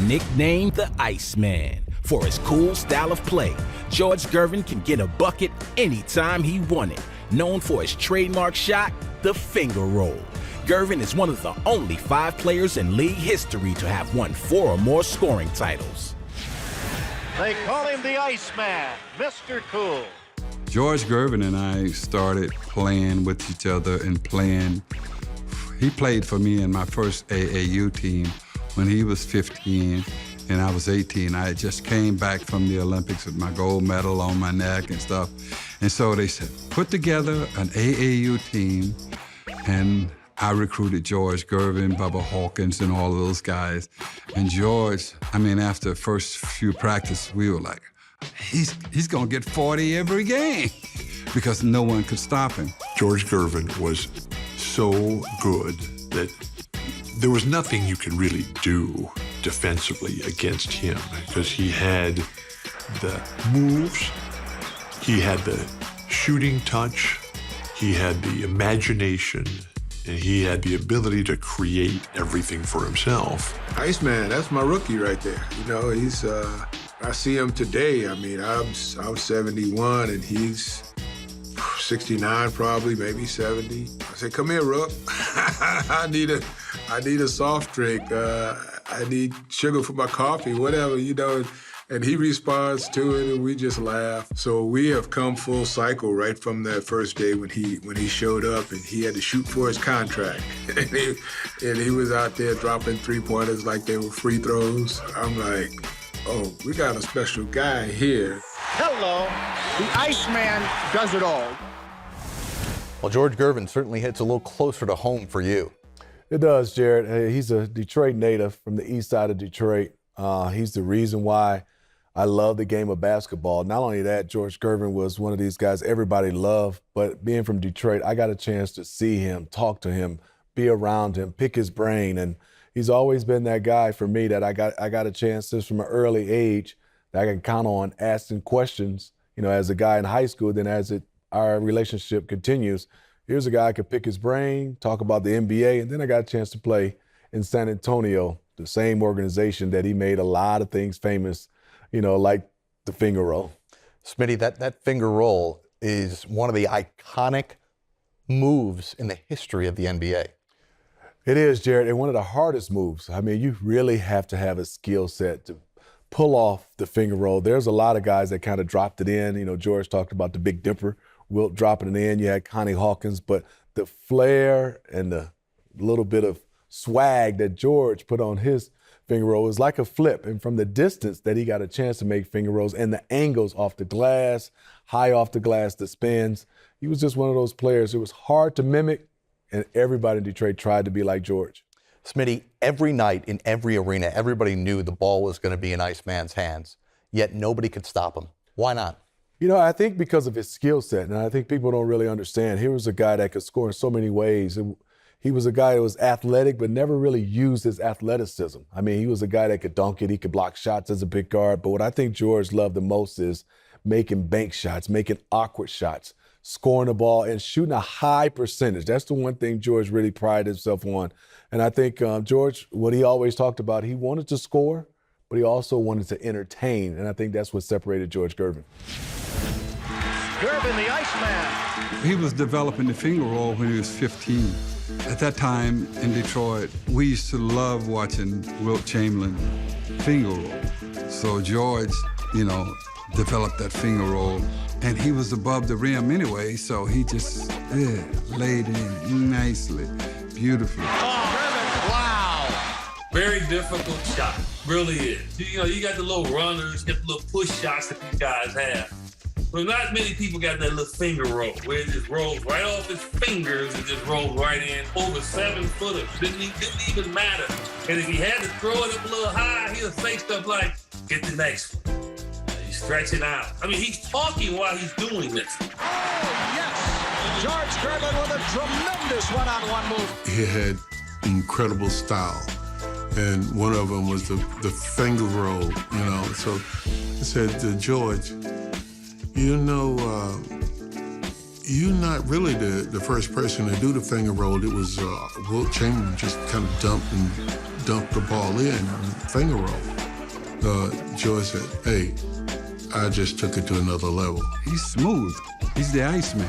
Nicknamed the Iceman for his cool style of play, George Gervin can get a bucket anytime he wanted. Known for his trademark shot, the finger roll. Gervin is one of the only 5 players in league history to have won 4 or more scoring titles. They call him the Iceman, Mr. Cool. George Gervin and I started playing with each other and playing. He played for me in my first AAU team when he was 15 and I was 18. I just came back from the Olympics with my gold medal on my neck and stuff. And so they said, put together an AAU team, and I recruited George Gervin, Bubba Hawkins, and all of those guys. And George, I mean, after the first few practices, we were like, he's gonna get 40 every game because no one could stop him. George Gervin was so good that there was nothing you could really do defensively against him because he had the moves, he had the shooting touch, he had the imagination, and he had the ability to create everything for himself. Iceman, that's my rookie right there. You know, he's, I see him today. I mean, I'm 71 and he's 69 probably, maybe 70. I said, come here, Rook. I need a soft drink. I need sugar for my coffee, whatever, you know. And he responds to it, and we just laugh. So we have come full cycle right from that first day when he showed up, and he had to shoot for his contract. and he was out there dropping 3-pointers like they were free throws. I'm like, oh, we got a special guy here. Hello, the Iceman does it all. Well, George Gervin certainly hits a little closer to home for you. It does, Jared. Hey, he's a Detroit native from the east side of Detroit. He's the reason why I love the game of basketball. Not only that, George Gervin was one of these guys everybody loved, but being from Detroit, I got a chance to see him, talk to him, be around him, pick his brain, and he's always been that guy for me that I got a chance just from an early age that I can count on asking questions, you know, as a guy in high school. Then as our relationship continues, here's a guy I could pick his brain, talk about the NBA, and then I got a chance to play in San Antonio, the same organization that he made a lot of things famous, you know, like the finger roll. Smitty, that finger roll is one of the iconic moves in the history of the NBA. It is, Jared, and one of the hardest moves. I mean, you really have to have a skill set to pull off the finger roll. There's a lot of guys that kind of dropped it in. You know, George talked about the Big Dipper, Wilt dropping it in. You had Connie Hawkins, but the flair and the little bit of swag that George put on his finger roll was like a flip. And from the distance that he got a chance to make finger rolls and the angles off the glass, high off the glass, the spins, he was just one of those players. It was hard to mimic, and everybody in Detroit tried to be like George. Smitty, every night in every arena, everybody knew the ball was going to be in Iceman's hands, yet nobody could stop him. Why not? You know, I think because of his skill set, and I think people don't really understand. Here was a guy that could score in so many ways. He was a guy that was athletic, but never really used his athleticism. I mean, he was a guy that could dunk it. He could block shots as a big guard. But what I think George loved the most is making bank shots, making awkward shots, scoring the ball, and shooting a high percentage. That's the one thing George really prided himself on. And I think George, what he always talked about, he wanted to score, but he also wanted to entertain. And I think that's what separated George Gervin. Gervin, the Iceman. He was developing the finger roll when he was 15. At that time in Detroit, we used to love watching Wilt Chamberlain finger roll. So George, you know, developed that finger roll, and he was above the rim anyway, so he just laid in nicely, beautifully. Oh, Gervin, wow. Very difficult shot, really is. You know, you got the little runners, get the little push shots that these guys have. But not many people got that little finger roll where it just rolls right off his fingers and just rolls right in. Over 7 footers. Didn't even matter. And if he had to throw it up a little high, he'll say stuff like, get the next one. He's stretching out. I mean, he's talking while he's doing this. Oh, yes. George Gervin with a tremendous one-on-one move. He had incredible style, and one of them was the finger roll, you know. So I said to George, you know, you're not really the first person to do the finger roll. It was Wilt Chamberlain just kind of dumped the ball in finger roll. George said, hey, I just took it to another level. He's smooth. He's the Iceman.